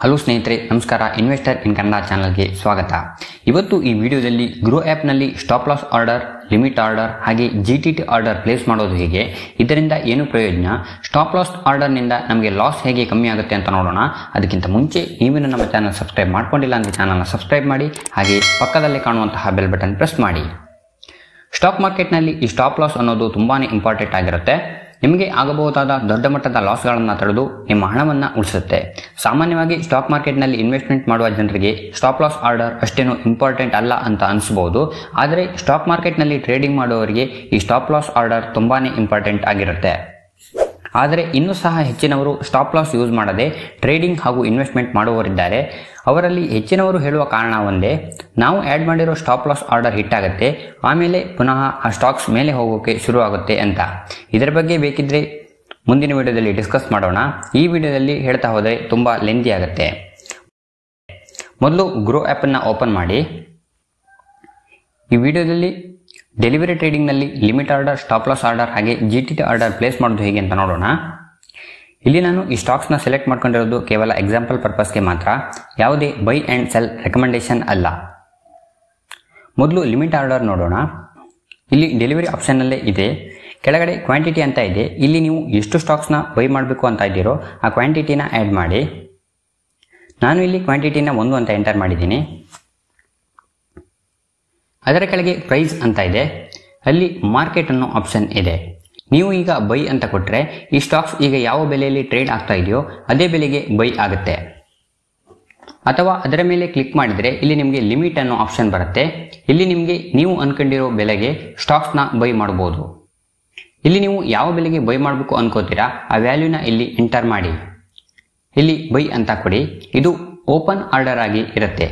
Hello ಸ್ನೇಹಿತರೆ, ನಮಸ್ಕಾರ. Investor ಇನ್ ಕನ್ನಡ ಚಾನಲ್ಗೆ ಸ್ವಾಗತ. ಇವತ್ತು ಈ ವಿಡಿಯೋದಲ್ಲಿ ಗ್ರೋ ಆ್ಯಪ್ನಲ್ಲಿ stop loss order, limit order ಹಾಗೆ GTT ಆರ್ಡರ್ ಪ್ಲೇಸ್ ಮಾಡೋದು ಹೇಗೆ, ಇದರಿಂದ ಏನು ಪ್ರಯೋಜನ, ಸ್ಟಾಪ್ ಲಾಸ್ ಆರ್ಡರ್ನಿಂದ ನಮಗೆ ಲಾಸ್ ಹೇಗೆ ಕಮ್ಮಿ ಆಗುತ್ತೆ ಅಂತ ನೋಡೋಣ. ಅದಕ್ಕಿಂತ ಮುಂಚೆ ನೀವೇನು ನಮ್ಮ ಚಾನಲ್ ಸಬ್ಸ್ಕ್ರೈಬ್ ಮಾಡ್ಕೊಂಡಿಲ್ಲ ಅಂದರೆ ಚಾನಲ್ನ ಸಬ್ಸ್ಕ್ರೈಬ್ ಮಾಡಿ, ಹಾಗೆ ಪಕ್ಕದಲ್ಲೇ ಕಾಣುವಂತಹ ಬೆಲ್ ಬಟನ್ ಪ್ರೆಸ್ ಮಾಡಿ. ಸ್ಟಾಕ್ ಮಾರ್ಕೆಟ್ನಲ್ಲಿ ಈ ಸ್ಟಾಪ್ ಲಾಸ್ ಅನ್ನೋದು ತುಂಬಾ ಇಂಪಾರ್ಟೆಂಟ್ ಆಗಿರುತ್ತೆ. ನಿಮಗೆ ಆಗಬಹುದಾದ ದೊಡ್ಡ ಮಟ್ಟದ ಲಾಸ್ಗಳನ್ನು ತಡೆದು ನಿಮ್ಮ ಹಣವನ್ನು ಉಳಿಸುತ್ತೆ. ಸಾಮಾನ್ಯವಾಗಿ ಸ್ಟಾಕ್ ಮಾರ್ಕೆಟ್ನಲ್ಲಿ ಇನ್ವೆಸ್ಟ್ಮೆಂಟ್ ಮಾಡುವ ಜನರಿಗೆ ಸ್ಟಾಪ್ ಲಾಸ್ ಆರ್ಡರ್ ಅಷ್ಟೇನು ಇಂಪಾರ್ಟೆಂಟ್ ಅಲ್ಲ ಅಂತ ಅನಿಸಬಹುದು. ಆದರೆ ಸ್ಟಾಕ್ ಮಾರ್ಕೆಟ್ನಲ್ಲಿ ಟ್ರೇಡಿಂಗ್ ಮಾಡುವವರಿಗೆ ಈ ಸ್ಟಾಪ್ ಲಾಸ್ ಆರ್ಡರ್ ತುಂಬಾ ಇಂಪಾರ್ಟೆಂಟ್ ಆಗಿರುತ್ತೆ. ಆದರೆ ಇನ್ನೂ ಸಹ ಹೆಚ್ಚಿನವರು ಸ್ಟಾಪ್ ಲಾಸ್ ಯೂಸ್ ಮಾಡದೆ ಟ್ರೇಡಿಂಗ್ ಹಾಗೂ ಇನ್ವೆಸ್ಟ್ಮೆಂಟ್ ಮಾಡುವವರಿದ್ದಾರೆ. ಅವರಲ್ಲಿ ಹೆಚ್ಚಿನವರು ಹೇಳುವ ಕಾರಣ ಒಂದೇ, ನಾವು ಆ್ಯಡ್ ಮಾಡಿರೋ ಸ್ಟಾಪ್ ಲಾಸ್ ಆರ್ಡರ್ ಹಿಟ್ ಆಗುತ್ತೆ, ಆಮೇಲೆ ಪುನಃ ಆ ಸ್ಟಾಕ್ಸ್ ಮೇಲೆ ಹೋಗೋಕೆ ಶುರುವಾಗುತ್ತೆ ಅಂತ. ಇದರ ಬಗ್ಗೆ ಬೇಕಿದ್ರೆ ಮುಂದಿನ ವಿಡಿಯೋದಲ್ಲಿ ಡಿಸ್ಕಸ್ ಮಾಡೋಣ. ಈ ವಿಡಿಯೋದಲ್ಲಿ ಹೇಳ್ತಾ ಹೋದರೆ ತುಂಬ ಲೆಂದಿ ಆಗುತ್ತೆ. ಮೊದಲು ಗ್ರೋ ಆ್ಯಪನ್ನು ಓಪನ್ ಮಾಡಿ. ಈ ವಿಡಿಯೋದಲ್ಲಿ ಡೆಲಿವರಿ ಟ್ರೇಡಿಂಗ್ನಲ್ಲಿ limit order, stop loss order ಹಾಗೆ GTT ಆರ್ಡರ್ ಪ್ಲೇಸ್ ಮಾಡೋದು ಹೇಗೆ ಅಂತ ನೋಡೋಣ. ಇಲ್ಲಿ ನಾನು ಈ ಸ್ಟಾಕ್ಸ್ನ ಸೆಲೆಕ್ಟ್ ಮಾಡ್ಕೊಂಡಿರೋದು ಕೇವಲ ಎಕ್ಸಾಂಪಲ್ ಪರ್ಪಸ್ಗೆ ಮಾತ್ರ, ಯಾವುದೇ ಬೈ ಆ್ಯಂಡ್ ಸೆಲ್ ರೆಕಮೆಂಡೇಶನ್ ಅಲ್ಲ. ಮೊದಲು ಲಿಮಿಟ್ ಆರ್ಡರ್ ನೋಡೋಣ. ಇಲ್ಲಿ ಡೆಲಿವರಿ ಆಪ್ಷನ್ನಲ್ಲೇ ಇದೆ, ಕೆಳಗಡೆ ಕ್ವಾಂಟಿಟಿ ಅಂತ ಇದೆ. ಇಲ್ಲಿ ನೀವು ಎಷ್ಟು ಸ್ಟಾಕ್ಸ್ನ ಬೈ ಮಾಡಬೇಕು ಅಂತ ಇದ್ದೀರೋ ಆ ಕ್ವಾಂಟಿಟಿನ ಆ್ಯಡ್ ಮಾಡಿ. ನಾನು ಇಲ್ಲಿ ಕ್ವಾಂಟಿಟಿನ 1 ಅಂತ ಎಂಟರ್ ಮಾಡಿದ್ದೀನಿ. ಅದರ ಕೆಳಗೆ ಪ್ರೈಸ್ ಅಂತ ಇದೆ, ಅಲ್ಲಿ ಮಾರ್ಕೆಟ್ ಅನ್ನೋ ಆಪ್ಷನ್ ಇದೆ. ನೀವು ಈಗ ಬೈ ಅಂತ ಕೊಟ್ಟರೆ ಈ ಸ್ಟಾಕ್ಸ್ ಈಗ ಯಾವ ಬೆಲೆಯಲ್ಲಿ ಟ್ರೇಡ್ ಆಗ್ತಾ ಇದೆಯೋ ಅದೇ ಬೆಲೆಗೆ ಬೈ ಆಗುತ್ತೆ. ಅಥವಾ ಅದರ ಮೇಲೆ ಕ್ಲಿಕ್ ಮಾಡಿದರೆ ಇಲ್ಲಿ ನಿಮಗೆ ಲಿಮಿಟ್ ಅನ್ನೋ ಆಪ್ಷನ್ ಬರುತ್ತೆ. ಇಲ್ಲಿ ನಿಮಗೆ ನೀವು ಅನ್ಕೊಂಡಿರೋ ಬೆಲೆಗೆ ಸ್ಟಾಕ್ಸ್ನ ಬೈ ಮಾಡ್ಬೋದು. ಇಲ್ಲಿ ನೀವು ಯಾವ ಬೆಲೆಗೆ ಬೈ ಮಾಡಬೇಕು ಅನ್ಕೋತೀರಾ ಆ ವ್ಯಾಲ್ಯೂನ ಇಲ್ಲಿ ಎಂಟರ್ ಮಾಡಿ. ಇಲ್ಲಿ ಬೈ ಅಂತ ಕೊಡಿ. ಇದು ಓಪನ್ ಆರ್ಡರ್ ಆಗಿ ಇರುತ್ತೆ.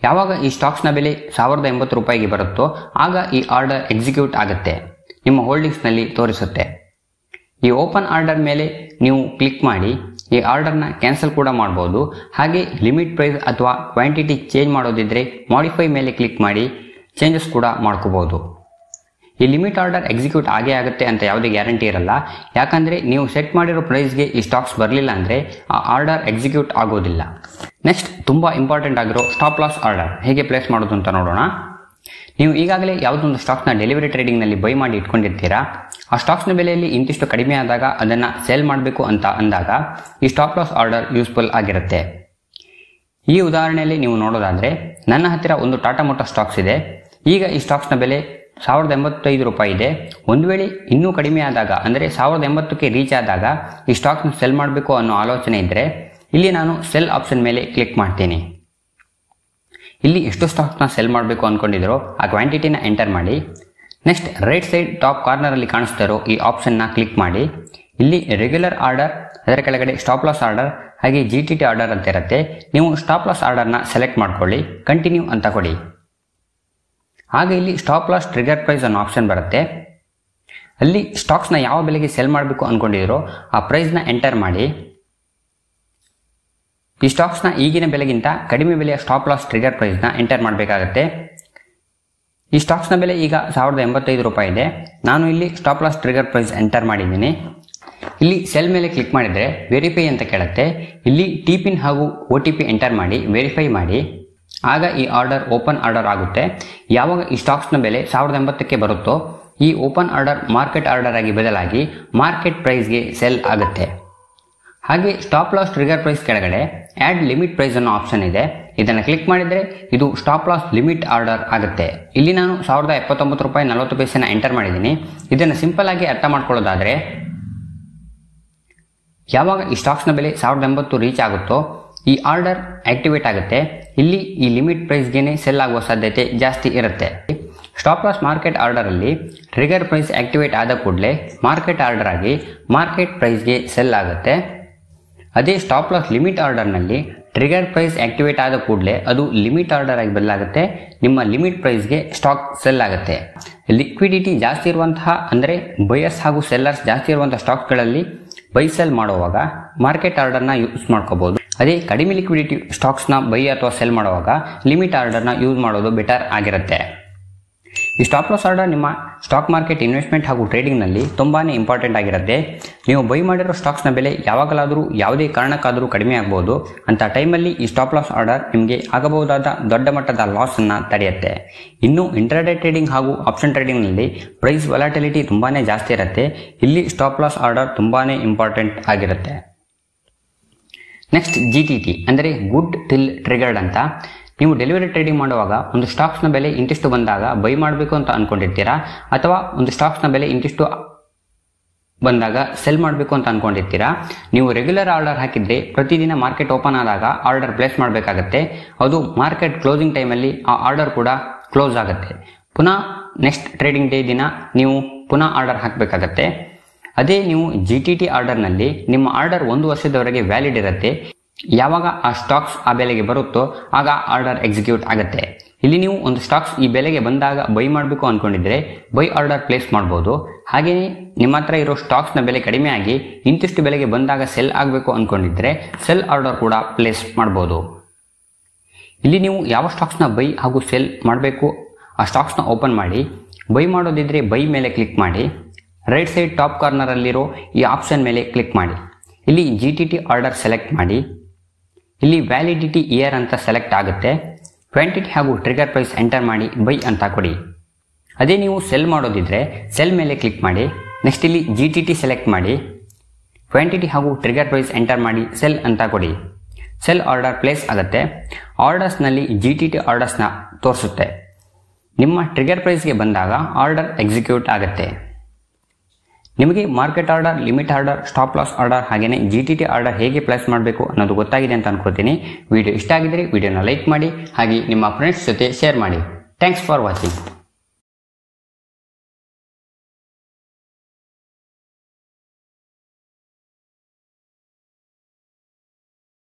ಯಾವಾಗ ಈ ಸ್ಟಾಕ್ಸ್ನ ಬೆಲೆ 1080 ರೂಪಾಯಿಗೆ ಬರುತ್ತೋ ಆಗ ಈ ಆರ್ಡರ್ ಎಕ್ಸಿಕ್ಯೂಟ್ ಆಗುತ್ತೆ, ನಿಮ್ಮ ಹೋಲ್ಡಿಂಗ್ಸ್ನಲ್ಲಿ ತೋರಿಸುತ್ತೆ. ಈ ಓಪನ್ ಆರ್ಡರ್ ಮೇಲೆ ನೀವು ಕ್ಲಿಕ್ ಮಾಡಿ ಈ ಆರ್ಡರ್ನ ಕ್ಯಾನ್ಸಲ್ ಕೂಡ ಮಾಡ್ಬೋದು. ಹಾಗೆ ಲಿಮಿಟ್ ಪ್ರೈಸ್ ಅಥವಾ ಕ್ವಾಂಟಿಟಿ ಚೇಂಜ್ ಮಾಡೋದಿದ್ರೆ ಮಾಡಿಫೈ ಮೇಲೆ ಕ್ಲಿಕ್ ಮಾಡಿ ಚೇಂಜಸ್ ಕೂಡ ಮಾಡ್ಕೋಬಹುದು. ಈ ಲಿಮಿಟ್ ಆರ್ಡರ್ ಎಕ್ಸಿಕ್ಯೂಟ್ ಆಗೇ ಆಗುತ್ತೆ ಅಂತ ಯಾವುದೇ ಗ್ಯಾರಂಟಿ ಇರಲ್ಲ. ಯಾಕಂದರೆ ನೀವು ಸೆಟ್ ಮಾಡಿರೋ ಪ್ರೈಸ್ಗೆ ಈ ಸ್ಟಾಕ್ಸ್ ಬರಲಿಲ್ಲ ಅಂದರೆ ಆ ಆರ್ಡರ್ ಎಕ್ಸಿಕ್ಯೂಟ್ ಆಗೋದಿಲ್ಲ. ನೆಕ್ಸ್ಟ್ ತುಂಬ ಇಂಪಾರ್ಟೆಂಟ್ ಆಗಿರೋ ಸ್ಟಾಪ್ ಲಾಸ್ ಆರ್ಡರ್ ಹೇಗೆ ಪ್ಲೇಸ್ ಮಾಡೋದು ಅಂತ ನೋಡೋಣ. ನೀವು ಈಗಾಗಲೇ ಯಾವುದೊಂದು ಸ್ಟಾಕ್ಸ್ನ ಡೆಲಿವರಿ ಟ್ರೇಡಿಂಗ್ನಲ್ಲಿ ಬೈ ಮಾಡಿ ಇಟ್ಕೊಂಡಿರ್ತೀರಾ. ಆ ಸ್ಟಾಕ್ಸ್ನ ಬೆಲೆಯಲ್ಲಿ ಇಂತಿಷ್ಟು ಕಡಿಮೆ ಆದಾಗ ಅದನ್ನು ಸೇಲ್ ಮಾಡಬೇಕು ಅಂತ ಅಂದಾಗ ಈ ಸ್ಟಾಪ್ ಲಾಸ್ ಆರ್ಡರ್ ಯೂಸ್ಫುಲ್ ಆಗಿರುತ್ತೆ. ಈ ಉದಾಹರಣೆಯಲ್ಲಿ ನೀವು ನೋಡೋದಾದರೆ ನನ್ನ ಹತ್ತಿರ ಒಂದು ಟಾಟಾ ಮೋಟಾರ್ ಸ್ಟಾಕ್ಸ್ ಇದೆ. ಈಗ ಈ ಸ್ಟಾಕ್ಸ್ನ ಬೆಲೆ 1085 ರೂಪಾಯಿ ಇದೆ. ಒಂದು ವೇಳೆ ಇನ್ನೂ ಕಡಿಮೆ ಆದಾಗ ಅಂದರೆ 1080ಕ್ಕೆ ರೀಚ್ ಆದಾಗ ಈ ಸ್ಟಾಕ್ನ ಸೆಲ್ ಮಾಡಬೇಕು ಅನ್ನೋ ಆಲೋಚನೆ ಇದ್ದರೆ ಇಲ್ಲಿ ನಾನು ಸೆಲ್ ಆಪ್ಷನ್ ಮೇಲೆ ಕ್ಲಿಕ್ ಮಾಡ್ತೀನಿ. ಇಲ್ಲಿ ಎಷ್ಟು ಸ್ಟಾಕ್ನ ಸೆಲ್ ಮಾಡಬೇಕು ಅಂದ್ಕೊಂಡಿದ್ರೋ ಆ ಕ್ವಾಂಟಿಟಿನ ಎಂಟರ್ ಮಾಡಿ. ನೆಕ್ಸ್ಟ್ ರೈಟ್ ಸೈಡ್ ಟಾಪ್ ಕಾರ್ನರಲ್ಲಿ ಕಾಣಿಸ್ತಾ ಇರೋ ಈ ಆಪ್ಷನ್ನ ಕ್ಲಿಕ್ ಮಾಡಿ. ಇಲ್ಲಿ ರೆಗ್ಯುಲರ್ ಆರ್ಡರ್, ಅದರ ಕೆಳಗಡೆ ಸ್ಟಾಪ್ ಲಾಸ್ ಆರ್ಡರ್ ಹಾಗೆ GTT ಆರ್ಡರ್ ಅಂತ ಇರುತ್ತೆ. ನೀವು ಸ್ಟಾಪ್ ಲಾಸ್ ಆರ್ಡರ್ನ ಸೆಲೆಕ್ಟ್ ಮಾಡ್ಕೊಳ್ಳಿ, ಕಂಟಿನ್ಯೂ ಅಂತ ಕೊಡಿ. ಆಗ ಇಲ್ಲಿ ಸ್ಟಾಪ್ ಲಾಸ್ ಟ್ರಿಗರ್ ಪ್ರೈಸ್ ಅನ್ನೋ ಆಪ್ಷನ್ ಬರುತ್ತೆ. ಅಲ್ಲಿ ಸ್ಟಾಕ್ಸ್ನ ಯಾವ ಬೆಲೆಗೆ ಸೆಲ್ ಮಾಡಬೇಕು ಅಂದ್ಕೊಂಡಿದ್ರೋ ಆ ಪ್ರೈಸ್ನ ಎಂಟರ್ ಮಾಡಿ. ಈ ಸ್ಟಾಕ್ಸ್ನ ಈಗಿನ ಬೆಲೆಗಿಂತ ಕಡಿಮೆ ಬೆಲೆಯ ಸ್ಟಾಪ್ ಲಾಸ್ ಟ್ರಿಗರ್ ಪ್ರೈಸ್ನ ಎಂಟರ್ ಮಾಡಬೇಕಾಗತ್ತೆ. ಈ ಸ್ಟಾಕ್ಸ್ನ ಬೆಲೆ ಈಗ 1085 ರೂಪಾಯಿ ಇದೆ. ನಾನು ಇಲ್ಲಿ stop loss trigger price enter ಮಾಡಿದ್ದೀನಿ. ಇಲ್ಲಿ ಸೆಲ್ ಮೇಲೆ ಕ್ಲಿಕ್ ಮಾಡಿದರೆ ವೆರಿಫೈ ಅಂತ ಕೇಳುತ್ತೆ. ಇಲ್ಲಿ ಟಿಪಿನ್ ಹಾಗೂ OTP ಎಂಟರ್ ಮಾಡಿ ವೆರಿಫೈ ಮಾಡಿ. ಆಗ ಈ ಆರ್ಡರ್ ಓಪನ್ ಆರ್ಡರ್ ಆಗುತ್ತೆ. ಯಾವಾಗ ಈ ಸ್ಟಾಕ್ಸ್ನ ಬೆಲೆ 1080ಕ್ಕೆ ಬರುತ್ತೋ ಈ ಓಪನ್ ಆರ್ಡರ್ ಮಾರ್ಕೆಟ್ ಆರ್ಡರ್ ಆಗಿ ಬದಲಾಗಿ ಮಾರ್ಕೆಟ್ ಪ್ರೈಸ್ಗೆ ಸೆಲ್ ಆಗುತ್ತೆ. ಹಾಗೆ ಸ್ಟಾಪ್ ಲಾಸ್ ಟ್ರಿಗರ್ ಪ್ರೈಸ್ ಕೆಳಗಡೆ ಆ್ಯಡ್ ಲಿಮಿಟ್ ಪ್ರೈಸ್ ಅನ್ನೋ ಆಪ್ಷನ್ ಇದೆ. ಇದನ್ನು ಕ್ಲಿಕ್ ಮಾಡಿದರೆ ಇದು ಸ್ಟಾಪ್ ಲಾಸ್ ಲಿಮಿಟ್ ಆರ್ಡರ್ ಆಗುತ್ತೆ. ಇಲ್ಲಿ ನಾನು 1079 ರೂಪಾಯಿ 40 ಪೈಸೆನ ಎಂಟರ್ ಮಾಡಿದ್ದೀನಿ. ಇದನ್ನು ಸಿಂಪಲ್ ಆಗಿ ಅರ್ಥ ಮಾಡ್ಕೊಳ್ಳೋದಾದರೆ ಯಾವಾಗ ಈ ಸ್ಟಾಕ್ಸ್ನ ಬೆಲೆ 1080 ರೀಚ್ ಆಗುತ್ತೋ ಈ ಆರ್ಡರ್ ಆಕ್ಟಿವೇಟ್ ಆಗುತ್ತೆ. ಇಲ್ಲಿ ಈ ಲಿಮಿಟ್ ಪ್ರೈಸ್ಗೆ ಸೆಲ್ ಆಗುವ ಸಾಧ್ಯತೆ ಜಾಸ್ತಿ ಇರುತ್ತೆ. ಸ್ಟಾಪ್ ಲಾಸ್ ಮಾರ್ಕೆಟ್ ಆರ್ಡರಲ್ಲಿ ಟ್ರಿಗರ್ ಪ್ರೈಸ್ ಆಕ್ಟಿವೇಟ್ ಆದ ಕೂಡಲೇ ಮಾರ್ಕೆಟ್ ಆರ್ಡರ್ ಆಗಿ ಮಾರ್ಕೆಟ್ ಪ್ರೈಸ್ಗೆ ಸೆಲ್ ಆಗುತ್ತೆ. ಅದೇ ಸ್ಟಾಪ್ ಲಾಸ್ ಲಿಮಿಟ್ ಆರ್ಡರ್ನಲ್ಲಿ ಟ್ರಿಗರ್ ಪ್ರೈಸ್ ಆಕ್ಟಿವೇಟ್ ಆದ ಕೂಡಲೇ ಅದು ಲಿಮಿಟ್ ಆರ್ಡರ್ ಆಗಿ ಬದಲಾಗುತ್ತೆ. ನಿಮ್ಮ ಲಿಮಿಟ್ ಪ್ರೈಸ್ಗೆ ಸ್ಟಾಕ್ ಸೆಲ್ ಆಗುತ್ತೆ. ಲಿಕ್ವಿಡಿಟಿ ಜಾಸ್ತಿ ಇರುವಂತಹ ಅಂದರೆ ಬಯರ್ಸ್ ಹಾಗೂ ಸೆಲ್ಲರ್ಸ್ ಜಾಸ್ತಿ ಇರುವಂತಹ ಸ್ಟಾಕ್ಗಳಲ್ಲಿ ಬೈ ಸೆಲ್ ಮಾಡುವಾಗ ಮಾರ್ಕೆಟ್ ಆರ್ಡರ್ನ ಯೂಸ್ ಮಾಡ್ಕೋಬಹುದು. ಅದೇ ಕಡಿಮೆ ಲಿಕ್ವಿಡಿಟಿ ಸ್ಟಾಕ್ಸ್ನ ಬೈ ಅಥವಾ ಸೆಲ್ ಮಾಡುವಾಗ ಲಿಮಿಟ್ ಆರ್ಡರ್ನ ಯೂಸ್ ಮಾಡೋದು ಬೆಟರ್ ಆಗಿರುತ್ತೆ. ಈ ಸ್ಟಾಪ್ ಲಾಸ್ ಆರ್ಡರ್ ನಿಮ್ಮ ಸ್ಟಾಕ್ ಮಾರ್ಕೆಟ್ ಇನ್ವೆಸ್ಟ್ಮೆಂಟ್ ಹಾಗೂ ಟ್ರೇಡಿಂಗ್ನಲ್ಲಿ ತುಂಬಾ ಇಂಪಾರ್ಟೆಂಟ್ ಆಗಿರುತ್ತೆ. ನೀವು ಬೈ ಮಾಡಿರೋ ಸ್ಟಾಕ್ಸ್ನ ಬೆಲೆ ಯಾವಾಗಲಾದರೂ ಯಾವುದೇ ಕಾರಣಕ್ಕಾದರೂ ಕಡಿಮೆ ಆಗ್ಬೋದು. ಅಂಥ ಟೈಮಲ್ಲಿ ಈ ಸ್ಟಾಪ್ ಲಾಸ್ ಆರ್ಡರ್ ನಿಮಗೆ ಆಗಬಹುದಾದ ದೊಡ್ಡ ಮಟ್ಟದ ಲಾಸನ್ನು ತಡೆಯುತ್ತೆ. ಇನ್ನು ಇಂಟ್ರಾಡೇ ಟ್ರೇಡಿಂಗ್ ಹಾಗೂ ಆಪ್ಷನ್ ಟ್ರೇಡಿಂಗ್ನಲ್ಲಿ ಪ್ರೈಸ್ ವೊಲಾಟಿಲಿಟಿ ತುಂಬಾ ಜಾಸ್ತಿ ಇರುತ್ತೆ. ಇಲ್ಲಿ ಸ್ಟಾಪ್ ಲಾಸ್ ಆರ್ಡರ್ ತುಂಬಾ ಇಂಪಾರ್ಟೆಂಟ್ ಆಗಿರುತ್ತೆ. ನೆಕ್ಸ್ಟ್ GTT ಅಂದರೆ ಗುಡ್ ಟಿಲ್ ಟ್ರಿಗರ್ಡ್ ಅಂತ. ನೀವು ಡೆಲಿವರಿ ಟ್ರೇಡಿಂಗ್ ಮಾಡುವಾಗ ಒಂದು ಸ್ಟಾಕ್ಸ್ನ ಬೆಲೆ ಇಂತಿಷ್ಟು ಬಂದಾಗ ಬೈ ಮಾಡಬೇಕು ಅಂತ ಅನ್ಕೊಂಡಿರ್ತೀರಾ, ಅಥವಾ ಒಂದು ಸ್ಟಾಕ್ಸ್ನ ಬೆಲೆ ಇಂತಿಷ್ಟು ಬಂದಾಗ ಸೆಲ್ ಮಾಡಬೇಕು ಅಂತ ಅನ್ಕೊಂಡಿರ್ತೀರಾ. ನೀವು ರೆಗ್ಯುಲರ್ ಆರ್ಡರ್ ಹಾಕಿದ್ರೆ ಪ್ರತಿದಿನ ಮಾರ್ಕೆಟ್ ಓಪನ್ ಆದಾಗ ಆರ್ಡರ್ ಪ್ಲೇಸ್ ಮಾಡಬೇಕಾಗತ್ತೆ. ಅದು ಮಾರ್ಕೆಟ್ ಕ್ಲೋಸಿಂಗ್ ಟೈಮಲ್ಲಿ ಆ ಆರ್ಡರ್ ಕೂಡ ಕ್ಲೋಸ್ ಆಗುತ್ತೆ. ಪುನಃ ನೆಕ್ಸ್ಟ್ ಟ್ರೇಡಿಂಗ್ ಡೇ ದಿನ ನೀವು ಪುನಃ ಆರ್ಡರ್ ಹಾಕಬೇಕಾಗತ್ತೆ. ಅದೇ ನೀವು GTT ಆರ್ಡರ್ನಲ್ಲಿ ನಿಮ್ಮ ಆರ್ಡರ್ 1 ವರ್ಷದವರೆಗೆ ವ್ಯಾಲಿಡ್ ಇರುತ್ತೆ. ಯಾವಾಗ ಆ ಸ್ಟಾಕ್ಸ್ ಆ ಬೆಲೆಗೆ ಬರುತ್ತೋ ಆಗ ಆರ್ಡರ್ ಎಕ್ಸಿಕ್ಯೂಟ್ ಆಗುತ್ತೆ. ಇಲ್ಲಿ ನೀವು ಒಂದು ಸ್ಟಾಕ್ಸ್ ಈ ಬೆಲೆಗೆ ಬಂದಾಗ ಬೈ ಮಾಡಬೇಕು ಅನ್ಕೊಂಡಿದ್ರೆ ಬೈ ಆರ್ಡರ್ ಪ್ಲೇಸ್ ಮಾಡ್ಬೋದು. ಹಾಗೆಯೇ ನಿಮ್ಮ ಹತ್ರ ಇರೋ ಸ್ಟಾಕ್ಸ್ನ ಬೆಲೆ ಕಡಿಮೆ ಆಗಿ ಇಂತಿಷ್ಟು ಬೆಲೆಗೆ ಬಂದಾಗ ಸೆಲ್ ಆಗಬೇಕು ಅನ್ಕೊಂಡಿದ್ರೆ ಸೆಲ್ ಆರ್ಡರ್ ಕೂಡ ಪ್ಲೇಸ್ ಮಾಡ್ಬೋದು. ಇಲ್ಲಿ ನೀವು ಯಾವ ಸ್ಟಾಕ್ಸ್ನ ಬೈ ಹಾಗೂ ಸೆಲ್ ಮಾಡಬೇಕು ಆ ಸ್ಟಾಕ್ಸ್ನ ಓಪನ್ ಮಾಡಿ, ಬೈ ಮಾಡೋದಿದ್ರೆ ಬೈ ಮೇಲೆ ಕ್ಲಿಕ್ ಮಾಡಿ, ರೈಟ್ ಸೈಡ್ ಟಾಪ್ ಕಾರ್ನರಲ್ಲಿರೋ ಈ ಆಪ್ಷನ್ ಮೇಲೆ ಕ್ಲಿಕ್ ಮಾಡಿ. ಇಲ್ಲಿ GTT ಆರ್ಡರ್ ಸೆಲೆಕ್ಟ್ ಮಾಡಿ. ಇಲ್ಲಿ ವ್ಯಾಲಿಡಿಟಿ ಇಯರ್ ಅಂತ ಸೆಲೆಕ್ಟ್ ಆಗುತ್ತೆ. ಕ್ವಾಂಟಿಟಿ ಹಾಗೂ ಟ್ರಿಗರ್ ಪ್ರೈಸ್ ಎಂಟರ್ ಮಾಡಿ ಬೈ ಅಂತ ಕೊಡಿ. ಅದೇ ನೀವು ಸೆಲ್ ಮಾಡೋದಿದ್ರೆ ಸೆಲ್ ಮೇಲೆ ಕ್ಲಿಕ್ ಮಾಡಿ. ನೆಕ್ಸ್ಟ್ ಇಲ್ಲಿ GTT ಸೆಲೆಕ್ಟ್ ಮಾಡಿ, ಕ್ವಾಂಟಿಟಿ ಹಾಗೂ ಟ್ರಿಗರ್ ಪ್ರೈಸ್ ಎಂಟರ್ ಮಾಡಿ ಸೆಲ್ ಅಂತ ಕೊಡಿ. ಸೆಲ್ ಆರ್ಡರ್ ಪ್ಲೇಸ್ ಆಗುತ್ತೆ. ಆರ್ಡರ್ಸ್ನಲ್ಲಿ GTT ಆರ್ಡರ್ಸ್ನ ತೋರಿಸುತ್ತೆ. ನಿಮ್ಮ ಟ್ರಿಗರ್ ಪ್ರೈಸ್ಗೆ ಬಂದಾಗ ಆರ್ಡರ್ ಎಕ್ಸಿಕ್ಯೂಟ್ ಆಗುತ್ತೆ. ನಿಮಗೆ market order, limit order, stop loss order ಹಾಗೆಯೇ GTT ಆರ್ಡರ್ ಹೇಗೆ ಪ್ಲೇಸ್ ಮಾಡಬೇಕು ಅನ್ನೋದು ಗೊತ್ತಾಗಿದೆ ಅಂತ ಅನ್ಕೋತೀನಿ. ವಿಡಿಯೋ ಇಷ್ಟ ಆಗಿದ್ರೆ ವಿಡಿಯೋನ ಲೈಕ್ ಮಾಡಿ, ಹಾಗೆ ನಿಮ್ಮ ಫ್ರೆಂಡ್ಸ್ ಜೊತೆ ಶೇರ್ ಮಾಡಿ. Thanks for watching.